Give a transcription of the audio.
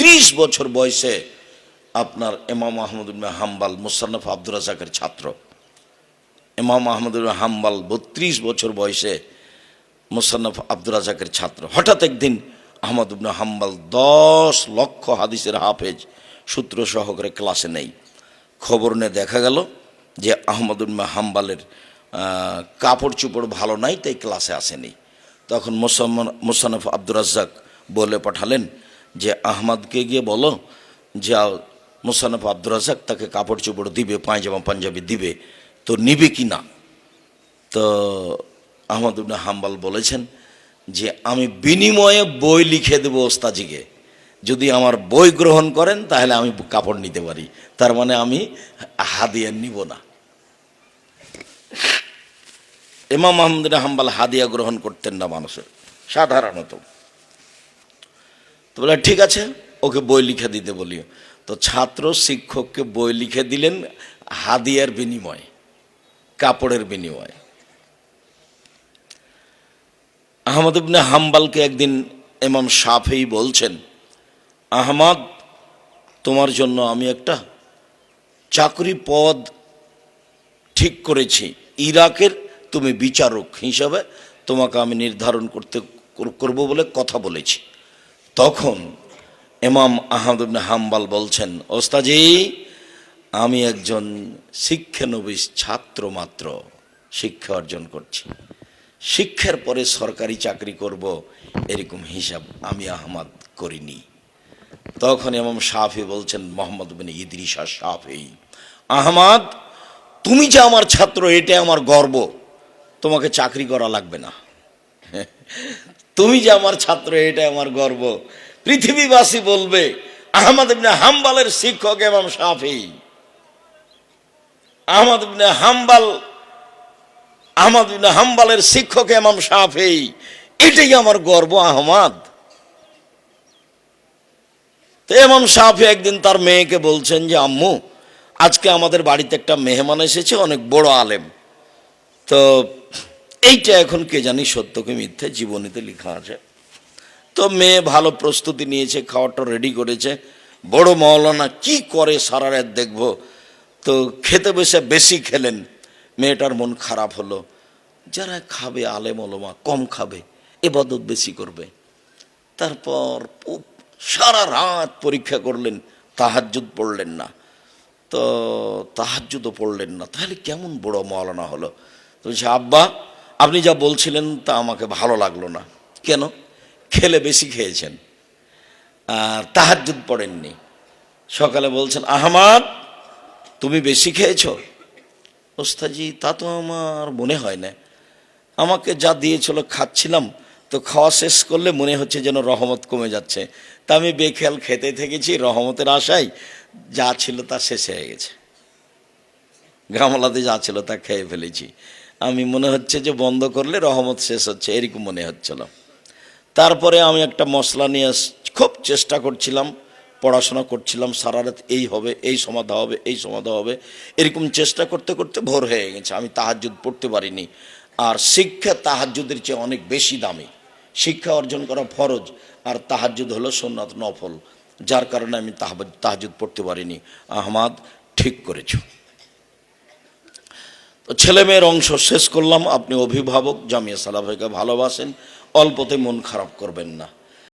32 বছর বয়সে আপনার ইমাম আহমদ ইবনে হাম্বল মুসান্নাফ আব্দুর রাজ্জাকের ছাত্র। ইমাম আহমদ ইবনে হাম্বল 32 বছর বয়সে মুসান্নাফ আব্দুর রাজ্জাকের ছাত্র। হঠাৎ একদিন আহমদ ইবনে হাম্বল 10 লক্ষ হাদিসের হাফেজ সূত্র সহকারে ক্লাসে নেই। খবর নিয়ে দেখা গেল যে আহমদ ইবনে হাম্বলের কাপড় চোপড় ভালো নাই, তাই ক্লাসে আসেনি। তখন মুসান্নাফ আব্দুর রাজ্জাক বলে পাঠালেন যে আহমদকে গিয়ে বলো যে মুসান্নাফ আব্দুর রাজ্জাক তাকে কাপড় চোপড় দিবে, পায়জামা পাঞ্জাবি দিবে, তো নিবে কি না। তো আহমদ ইবনে হাম্বল বলেছেন যে আমি বিনিময়ে বই লিখে দেবো ওস্তাজিকে, যদি আমার বই গ্রহণ করেন তাহলে আমি কাপড় নিতে পারি, তার মানে আমি হাদিয়া নিব না। ইমাম আহমদ ইবনে হাম্বল হাদিয়া গ্রহণ করতেন না মানুষের সাধারণত। তো বলে ঠিক আছে, ওকে বই লিখে দিতে বলিও। তো ছাত্র শিক্ষককে বই লিখে দিলেন হাদিয়ার বিনিময়ে, কাপড়ের বিনিময়ে। আহমদ ইবনে হাম্বলকে একদিন ইমাম শাফেঈ বলছেন, আহমদ, তোমার জন্য আমি একটা চাকরি পদ ঠিক করেছি, ইরাকের তুমি বিচারক হিসাবে তোমাকে আমি নির্ধারণ করব বলে কথা বলেছি। তখন ইমাম আহমদ ইবনে হাম্বল বলছেন, ওস্তাজি, আমি একজন শিক্ষানবিশ ছাত্র মাত্র, শিক্ষা অর্জন করছি, শিক্ষার পরে সরকারি চাকরি করব এরকম হিসাব আমি আহমদ করিনি। তখন ইমাম শাফেঈ বলছেন, মোহাম্মদ বিন ইদ্রিস শাফেঈ, আহমদ, তুমি যে আমার ছাত্র এটা আমার গর্ব, তোমাকে চাকরি করা লাগবে না। তুমি যে আমার ছাত্র এটা আমার গর্ব, পৃথিবীবাসী বলবে আহমদ ইবনে হাম্বলের শিক্ষক ইমাম শাফেঈ, আহমদ ইবনে হাম্বলের শিক্ষক ইমাম শাফেঈ, এটাই আমার গর্ব আহমদ। তো ইমাম শাফেঈ একদিন তার মেয়েকে বলছেন যে আম্মু, আজকে আমাদের বাড়িতে একটা মেহমান এসেছে, অনেক বড় আলেম, তো এইটা এখন কে জানি সত্য কি মিথ্যে, জীবনীতে লেখা আছে। তো মেয়ে ভালো প্রস্তুতি নিয়েছে, খাওয়াটা রেডি করেছে, বড় মাওলানা কি করে সারা রাত দেখবো। তো খেতে বসে বেশি খেলেন, মেয়েটার মন খারাপ হলো, যারা খাবে আলেম ওলামা কম খাবে, ইবাদত বেশি করবে। তারপর সারা রাত পরীক্ষা করলেন, তাহাজ্জুদ পড়লেন না, তো তাহাজ্জুদও পড়লেন না, তাহলে কেমন বড় মাওলানা হলো। তো বলছে, আব্বা, আপনি যা বলছিলেন তা আমাকে ভালো লাগলো না। কেন? খেলে বেশি খেয়েছেন আর তাহাজ্জুদ পড়েননি। সকালে বলছেন, আহমদ, তুমি বেশি খেয়েছ? ওস্তাজি, তা তো আমার মনে হয় না, আমাকে যা দিয়েছিল খাচ্ছিলাম, তো খাওয়া শেষ করলে মনে হচ্ছে যেন রহমত কমে যাচ্ছে, তা আমি বেখেয়াল খেতে থেকেছি, রহমতের আশায় যা ছিল তা শেষ হয়ে গেছে, গামলাতে যা ছিল তা খেয়ে ফেলেছি, আমি মনে হচ্ছে যে বন্ধ করলে রহমত শেষ হচ্ছে, এরকম মনে হচ্ছিল। তারপরে আমি একটা মশলা নিয়ে খুব চেষ্টা করছিলাম, পড়াশোনা করছিলাম সারা রাত, এই হবে, এই সমাধা হবে, এই সমাধা হবে, এরকম চেষ্টা করতে করতে ভোর হয়ে গেছে, আমি তাহাজ্জুদ পড়তে পারিনি। আর শিক্ষা তাহাজ্জুদের চেয়ে অনেক বেশি দামি, শিক্ষা অর্জন করা ফরজ, আর তাহাজ্জুদ হলো সুন্নাত নফল, যার কারণে আমি তাহাজ্জুদ পড়তে পারিনি। আহমদ, ঠিক করেছ। তো ছেলে মেয়ের অংশ শেষ করলাম। আপনি অভিভাবক, জামিয়া সালাফিকে ভালোবাসেন, অল্পতে মন খারাপ করবেন না।